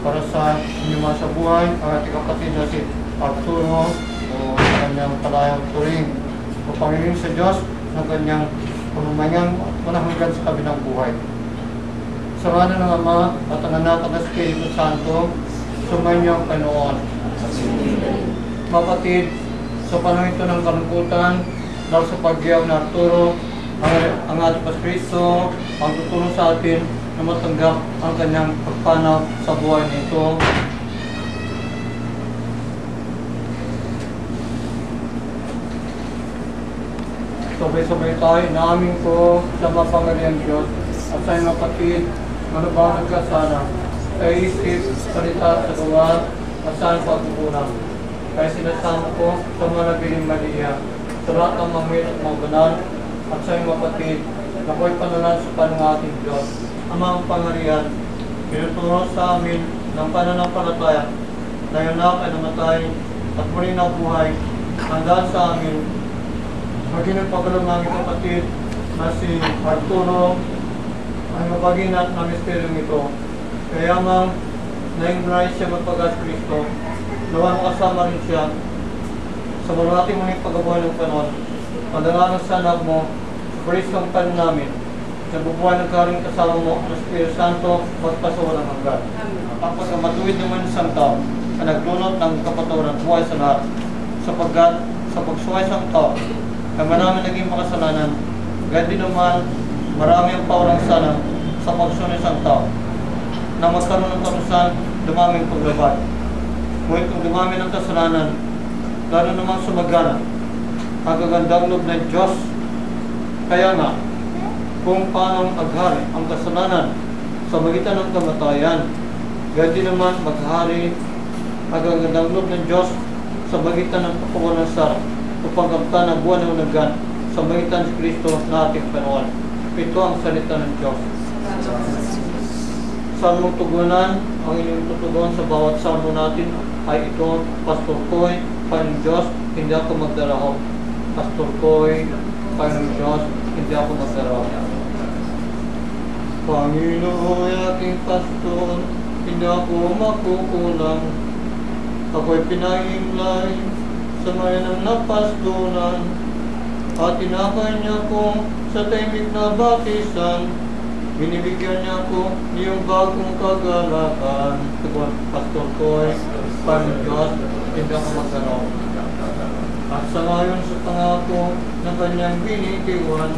para sa inyong mga sa buhay, ang ating kapatid na si Arturo o kanyang palayang turing o Panginoon sa Diyos ng kanyang panumangang hanggang sa kabilang buhay. Sa ngalan ng Ama at ang Anak at ang Espiritu Santo, sumainyo ang Panginoon. Kapatid, sa panahon ito ng kalungkutan, dahil sa paggiyaw na Arturo, ang ating Kristo ang tutulong sa atin na matanggap ang kanyang pagpanaw sa buhay nito. Sabay-sabay tayo, inaamin ko sa mapangyarihang Diyos at sa inyong kapatid, manubang nagkasala, sa isip, salita, sa gawa, at saan pagkukulang. Kaya sinasama ko sa mga nabiling Maria, sa lahat ng mamit at mga banal, at sa inyong kapatid, na ako'y panulan sa panungating Diyos. Amang pangyarihan, pinuturo sa amin ng pananampalataya na yung anak ay namatay at muli na buhay, handa sa amin. Maging ang pagkalang ng kapatid na si Arturo ay mapaginat ng misteryong ito. Kaya mang na-embrace siya magpagas Kristo, nawa makasama rin siya sa malating mga pagkabuhay ng panahon. Padalanan sa anak mo, sa Kristo ang panin namin, sa bubuhay ng karing kasama mo, ang Espiritu Santo, magpasawalang hanggan. Tapos ang matuwid naman isang tao, ang naglunot ng kapatawaran buhay sa lahat, sapagkat sa pagsuway sa tao, ay marami naging makasalanan, gandi naman marami ang pawalang sana sa pagsunod sa tao, na magkaroon ng karusan, dumaming paglabay. Ngunit kung dumami ng kasalanan, lalo namang sumagana, ang gagandang loob ng Diyos. Kaya nga, kung paano aghari ang kasalanan sa magitan ng kamatayan, gandi naman maghari ang gagandang loob ng Diyos sa magitan ng kapawalang sara, upang kamtan ang buwan ng unagan sa magitan ni Kristo na ating Panginoon. Ito ang salita ng Diyos. Salmong tugunan, ang inyong tutugon sa bawat salmo natin ay ito, Pastor Koy, Panginoong Diyos, hindi ako magdaraho. Pastor Koy, Panginoong Diyos, hindi ako magdaraho. Panginoon, aking pastor, hindi ako makukulang. Ako'y pinahimlay sa mayanang napastulan, at tinakay niya ko sa tahimik na batisan. Binibigyan niya ko niyong bagong kagalakan. Pastor Koy, Panginoon Diyos, hindi ako magdaraho. At sa ngayon sa pangako ng kanyang binitiwan,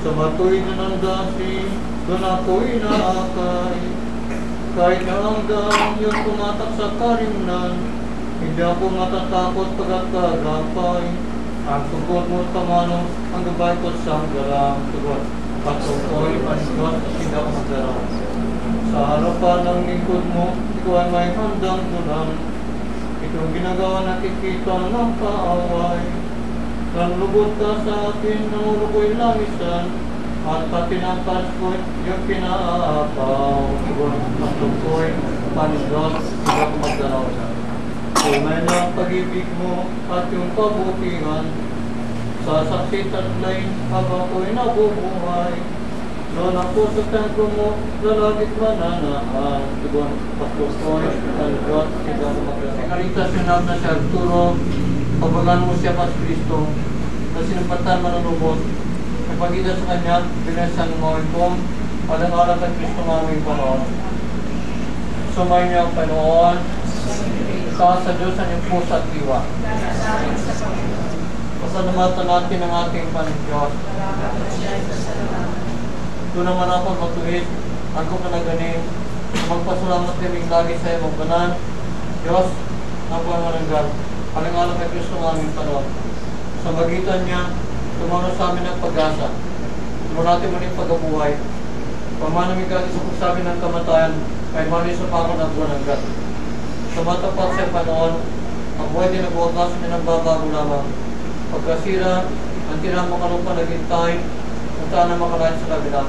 sa matuwid na ng dasi, doon ako'y naakay. Kahit na hanggang yun pumatak sa karimnan, hindi ako matatakot pagkat kagapay. Ang tungkol mo tamano, ang gabay ko sa hanggalang tugon. Patukoy, Panginoon, hindi ako magdaraw. Sa harapan ng lingkod mo, ikaw ay may handang tulang. Itong ginagawa nakikita ng kaaway. Nanlugod ka sa akin, nanguro ko'y lamisan, at pati ng pasko'y yung pinaapaw. Patukoy, Panginoon, hindi ako magdaraw. Tunay na pag-ibig mo at yung kabutihan, sasaksi tatlay habang ako'y nabubuhay. Noon ang puso ko mo, lalagit mananaan. Tugong Pastor Toy, San Diyos, ikaw na magkakaroon. Si Carita sinab na si Arturo, pabagan mo siya pas Kristo, na sinampatan manunubos, nagpagita sa kanya, binasan mo kong, alang-alang kay Kristo ng aming Panginoon. Sumay niya ang Panginoon, sa Diyos ang iyong puso at diwa. Pasalamatan natin ang ating Panginoon. Ito naman ako matuwid, ako kanaganing, magpasalamat kaming lagi sa iyo magbanan. Diyos, ang pangalangal, alang-alang kay Kristo ng aming Panginoon. Sa magitan niya, tumano sa amin ang pag-asa. Tumunati mo rin pag-abuhay. Pamanamig ka sa pagsabi ng kamatayan, kay mali sa pangon at wananggal. Sa matapat sa Panginoon, ang buhay din nagwakas niya ng babago lamang. Pagkasira, ang tirang makalupa naghintay, kung saan na makalayan sa kabila.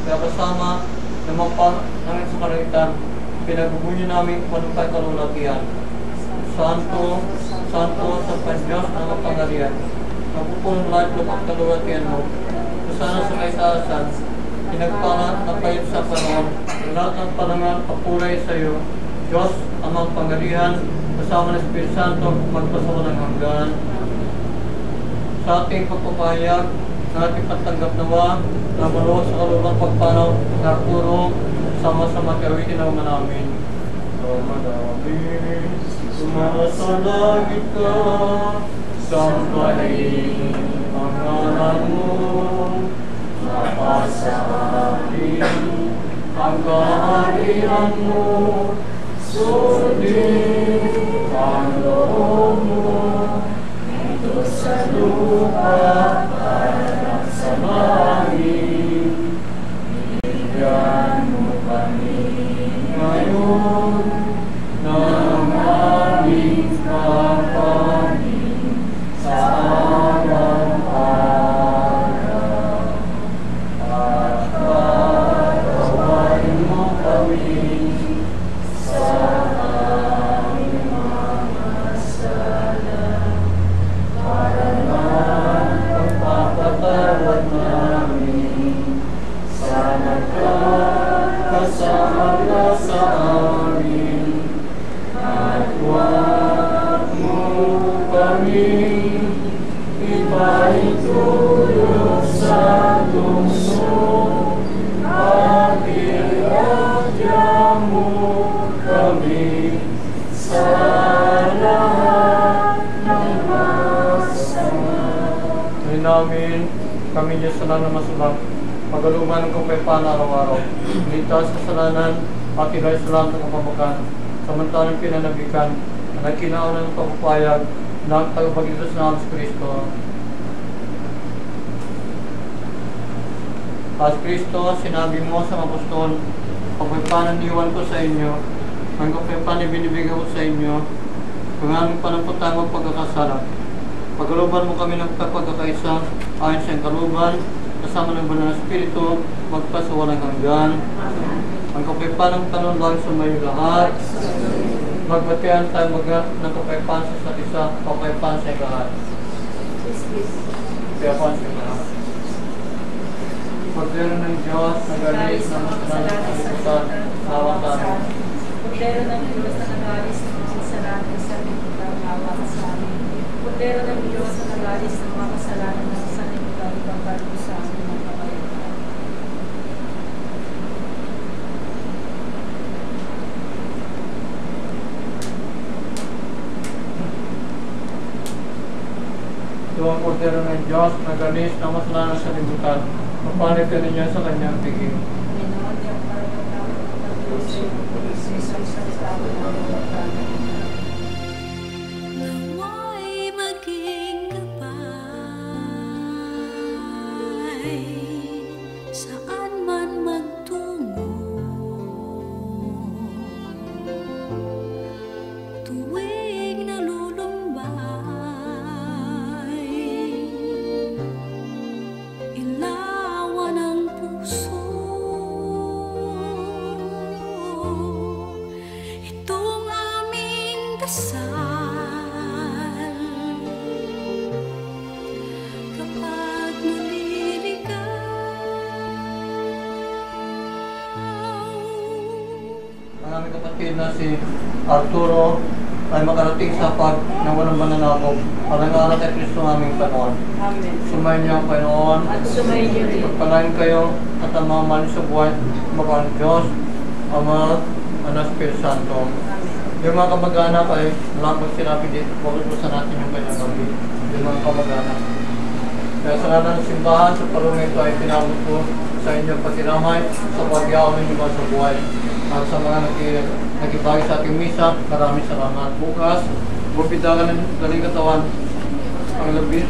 Kaya kasama na mapang namin sa kalagitan, pinagbubunyo namin kung anong kahit kalulakihan. Santo, Santo sa Panyos na mapangarihan. Napupulong lahat ng pagkalulakihan mo. Kung sana sa kaisaasan, pinagpala na kayo sa Panginoon, lahat ng palangan papuray sa iyo. Diyos, amang pangarihan, kasama ng Espiritu Santo, magpasawalang hanggan. Sa ating pagpapahayag, sa ating pagtanggap nawa, na maluwag sa kalubang pagpanaw, na puro, sama-sama kawitin naman namin. Sumasalangit ka, sambahin ang ngalan mo, napasabi ang kaharian mo, sundin ang loob mo, dito sa lupa parang sa langit. Bigyan mo kami ngayon ng aming kapanin sa araw-araw. At patawarin mo kami sa aming mga sala, para naman pagpapatawad namin sa nagkakasala sa amin. At huwag mo kami ipaitulog sa lungsod, at iadya mo kami sa lahat ng masama. Tuloy namin kami Diyos sa lahat ng masama, pagaluman ng kapayapaan araw-araw, ligtas sa kasalanan, at ilay sa lahat ng kapamakan, samantalang pinanabikan, na nagkinaon ng pagpapayag ng tagapagligtas na Amas Kristo. As Kristo, sinabi mo sa apostol, pagpapanan iwan ko sa inyo, ang kapayapaan ibinibigay ko sa inyo, kung aming panamputang o pagkakasala. Pagaluban mo kami ng pagkakaisa, ayon sa kaluban, kasama ng Banal na Espiritu, magpasawalang hanggan. Ang kapayapaan ng tanon lang sa mayo lahat. Magbatian tayo ng kapayapaan sa isa't isa, kapayapaan sa lahat. Kapayapaan sa lahat. Kordero ng Diyos, nagalis ng masalanan ng kalibutan, hawa sa amin. Kordero ng Diyos na nagalis ng mga kasalanan sa kalibutan, hawa sa amin. Kordero ng Diyos na nagalis ng mga kasalanan sa kalibutan, ipagkaloob sa amin ng kapayapaan. Ito ang kordero ng Diyos, nagalis ng masalanan sa kalibutan, mapanig ka ninyo sa kanyang piging. Pinoon niya para magkakaroon ng Diyos sa iyo, sa isang salita ng kapayapaan. Nawa'y maging gabay, saan man magtungo, tuwing nalulumbay, ilawan ang puso. Itong aming naming kapatid na si Arturo ay makarating sa pag ng walang mananakop. Alang-alang kay Kristo aming Panginoon. Amen. Sumayin niyo ang Panginoon. At sumayin niyo rin. Pagpalain kayo at ang mga mali sa buhay, mga Diyos, Ama, Anak, Espiritu Santo. Amen. Yung mga kamag-anak ay lamang sinabi dito, pag-utusan natin yung kanyang gabi. Yung mga kamag-anak. Kaya sa ngalan ng simbahan, sa parong ito ay pinabot ko sa inyong patiramay sa pag-iaw ninyo sa buhay. At sa mga nagibagi sa ating misa, maraming salamat. Bukas, bupidagan ng galing katawan ang labi,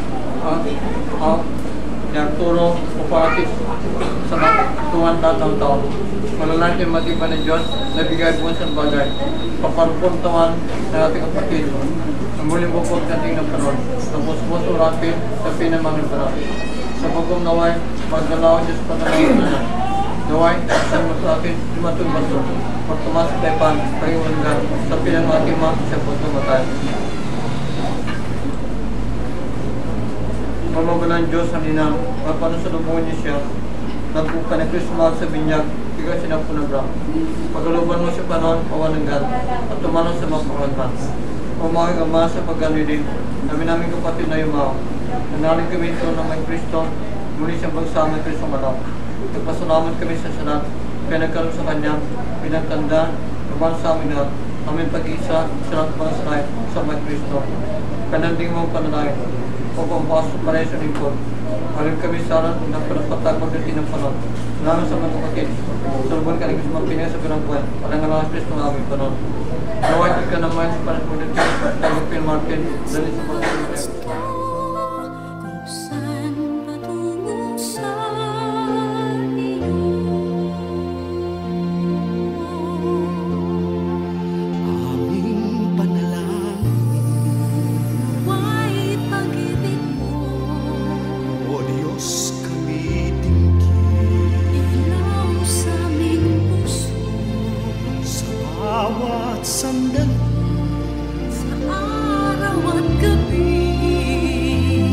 ang turo o patis sa tuwan tatang taon. Malalaki ang matiba ng Diyos na bigay buwan sa bagay. Paparupon tawan ng ating kapatid. Ang muling bukod nating ng panon. Tapos mo surapin sa pinamangin parapin. Sa bagong naway, magdalaw Diyos panalangin na. Naway, sa mo sa atin, dumatong baso. Pagtumas sa tepan, pag-iwangan, sa pinamatima, siya po tumatay. Mamabalang Diyos ang inang, magpanusalubungan niya siya. Nagbuka na Kristo sa binyag, tiga siya na punabra. Pagaluban mo siya panon, pawananggan, at tumanon sa mga pangagman. O mga ama sa paggalili, namin kapatid na yumaw. Nanalig kami ito ng may Kristo, muli siyang bagsama ng Kristo malaw. Nagpasalamat kami sa salat, kaya nagkaroon sa Kanya, pinagtanda, naman sa amin na aming pag-isa, salat mga sanay sa may Kristo. Kananding mong pananayin, o pampasok pa rin sa lingkod. Alam kami sana na pinagpatagpag ng tinampanod. Namin sa mga kapatid, salubon ka rin gusto magpinay sa pinang buwan, parang nga mga Kristo ng aming panon. Naway ka naman sa panagpunod ka, tagapin Martin, dali sa mga kapatid. Kung saan patungo sa iyo, aming panalangin, nawa'y pag-ibig mo, O Diyos kami tingkid, ilaw sa aming puso, sa bawat sandali, sa araw at gabi.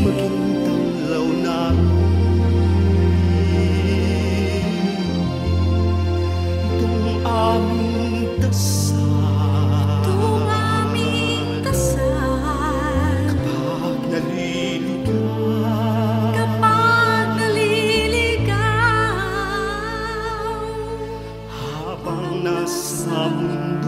maging tanglaw namin. Itong aming dasal, Itong aming dasal, pag naliligaw, kapag naliligaw, habang nasa mundo